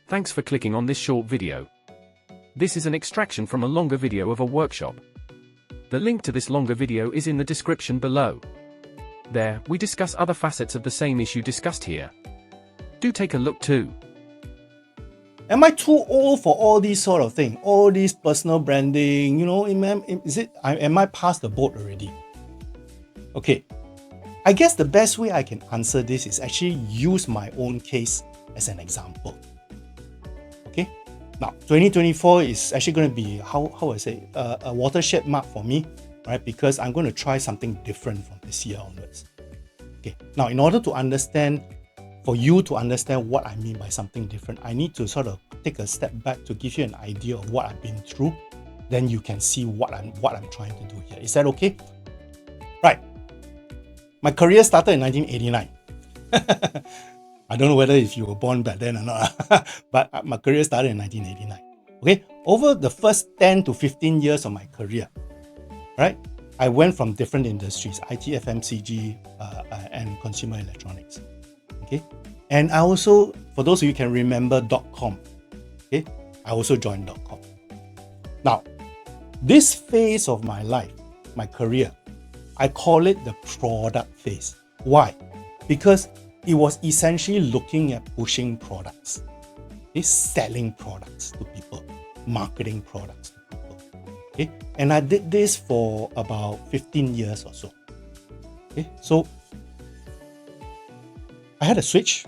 Thanks for clicking on this short video. This is an extraction from a longer video of a workshop. The link to this longer video is in the description below. There, we discuss other facets of the same issue discussed here. Do take a look too. Am I too old for all these sort of thing? All these personal branding, am I past the boat already? Okay, I guess the best way I can answer this is actually use my own case as an example. Okay, now 2024 is actually going to be, a watershed mark for me, right? Because I'm going to try something different from this year onwards. Okay, now in order to understand, for you to understand what I mean by something different, I need to sort of take a step back to give you an idea of what I've been through. Then you can see what I'm trying to do here. Is that okay? Right. My career started in 1989. I don't know whether if you were born back then or not, but my career started in 1989. Okay, over the first 10 to 15 years of my career, right, I went from different industries, IT, FMCG, and consumer electronics. Okay, and I also, for those of you who can remember .com, okay, I also joined .com. Now, this phase of my life, my career, I call it the product phase. Why? Because it was essentially looking at pushing products, selling products to people, marketing products to people. Okay, and I did this for about 15 years or so. Okay, so I had a switch.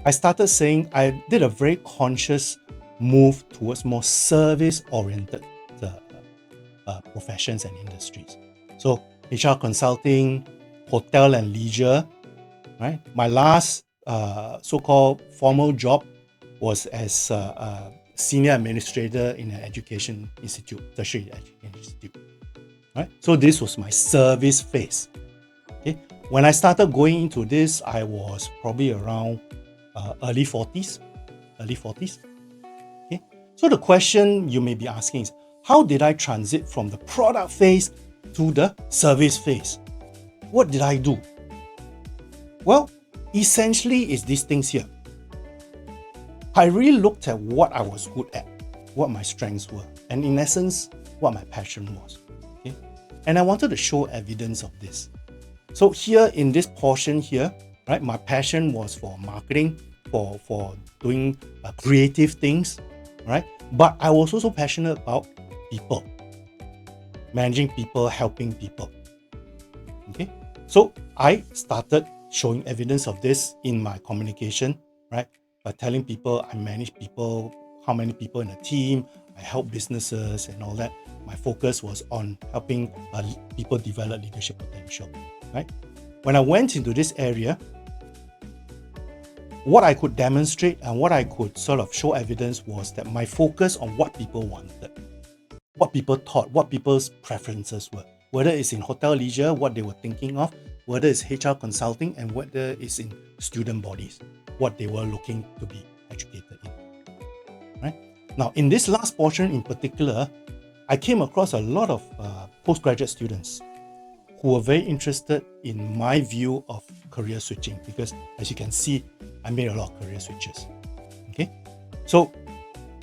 I started saying I did a very conscious move towards more service-oriented professions and industries. So HR consulting, hotel and leisure, right? My last so-called formal job was as a senior administrator in an education institute, tertiary education institute, right? So this was my service phase. Okay, when I started going into this, I was probably around early 40s. Okay, so the question you may be asking is, how did I transit from the product phase to the service phase? What did I do? Well, essentially it's these things here. I really looked at what I was good at, what my strengths were, and in essence, what my passion was. Okay? And I wanted to show evidence of this. So here in this portion here, right, my passion was for marketing, for doing creative things, right? But I was also passionate about people, managing people, helping people. Okay, so I started showing evidence of this in my communication, right? By telling people I manage people, how many people in a team, I help businesses and all that. My focus was on helping people develop leadership potential, right? When I went into this area, what I could demonstrate and what I could sort of show evidence was that my focus on what people wanted, what people thought, what people's preferences were, whether it's in hotel leisure, what they were thinking of, whether it's HR consulting, and whether it's in student bodies, what they were looking to be educated in. Right? Now, in this last portion in particular, I came across a lot of postgraduate students who were very interested in my view of career switching, because as you can see, I made a lot of career switches. Okay, so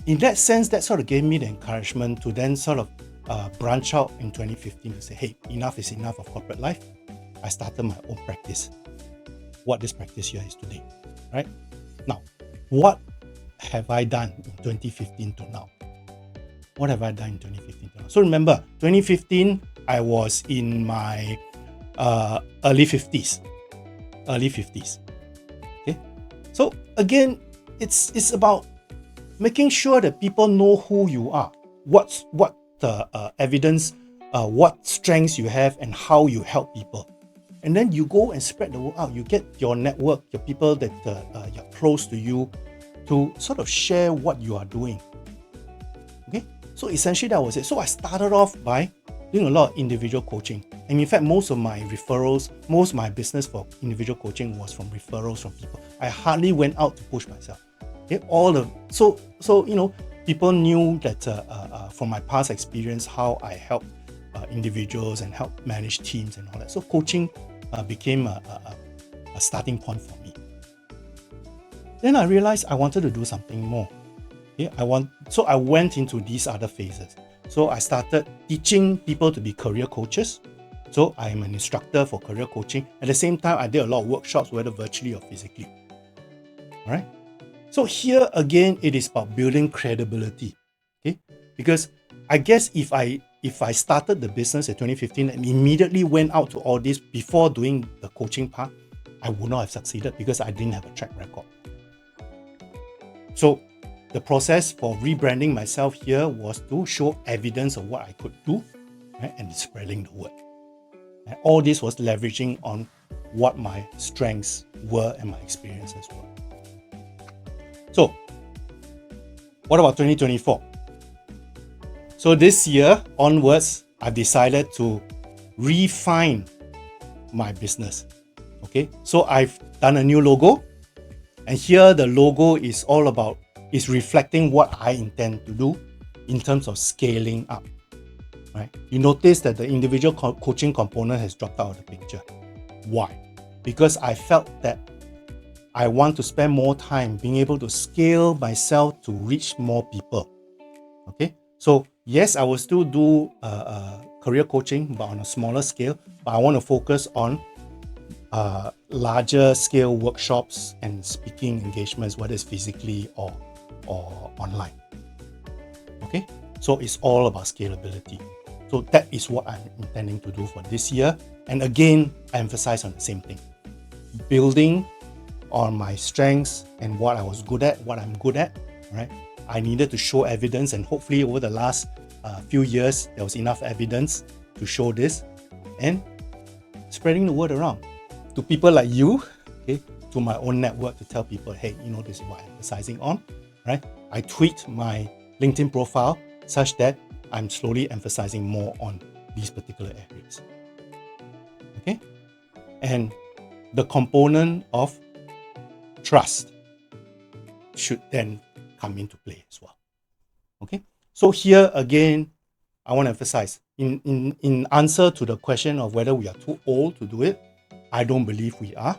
in that sense, that sort of gave me the encouragement to then sort of branch out in 2015 to say, hey, enough is enough of corporate life. I started my own practice. What this practice here is today, right? Now, what have I done in 2015 to now? What have I done in 2015 to now? So remember, 2015, I was in my early 50s. Okay, so again, it's about making sure that people know who you are, what the evidence, what strengths you have, and how you help people. And then you go and spread the word out. You get your network, your people that are close to you, to sort of share what you are doing. Okay, so essentially that was it. So I started off by doing a lot of individual coaching. And in fact, most of my referrals, most of my business for individual coaching was from referrals from people. I hardly went out to push myself. Okay, so people knew that from my past experience, how I help individuals and help manage teams and all that. So coaching became a starting point for me. Then I realized I wanted to do something more. Okay, so I went into these other phases. So I started teaching people to be career coaches. So I'm an instructor for career coaching. At the same time, I did a lot of workshops, whether virtually or physically. All right. So here again, it is about building credibility. Okay, because I guess if I started the business in 2015 and immediately went out to all this before doing the coaching part, I would not have succeeded because I didn't have a track record. So the process for rebranding myself here was to show evidence of what I could do, right, and spreading the word. And all this was leveraging on what my strengths were and my experiences were. So, what about 2024? So this year onwards, I've decided to refine my business. Okay, so I've done a new logo, and here the logo is all about, is reflecting what I intend to do in terms of scaling up. Right? You notice that the individual coaching component has dropped out of the picture. Why? Because I felt that I want to spend more time being able to scale myself to reach more people. Okay, so yes, I will still do career coaching, but on a smaller scale. But I want to focus on larger scale workshops and speaking engagements, whether it's physically or online. Okay, so it's all about scalability. So that is what I'm intending to do for this year. And again, I emphasize on the same thing. Building on my strengths and what I was good at, what I'm good at, right? I needed to show evidence, and hopefully over the last few years, there was enough evidence to show this, and spreading the word around to people like you, okay, to my own network, to tell people, hey, you know, this is what I'm emphasizing on, right? I tweaked my LinkedIn profile such that I'm slowly emphasizing more on these particular areas. Okay? And the component of trust should then come into play as well. Okay? So here again, I want to emphasize, in answer to the question of whether we are too old to do it, I don't believe we are.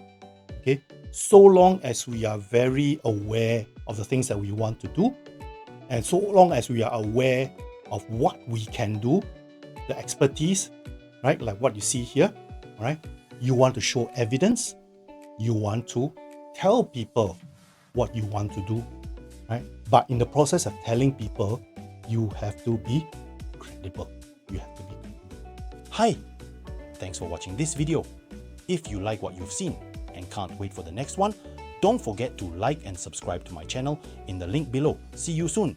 Okay? So long as we are very aware of the things that we want to do, and so long as we are aware of what we can do, the expertise, right? Like what you see here, right? You want to show evidence. You want to tell people what you want to do, right? But in the process of telling people, you have to be credible. You have to be credible. Hi, thanks for watching this video. If you like what you've seen and can't wait for the next one, don't forget to like and subscribe to my channel in the link below. See you soon.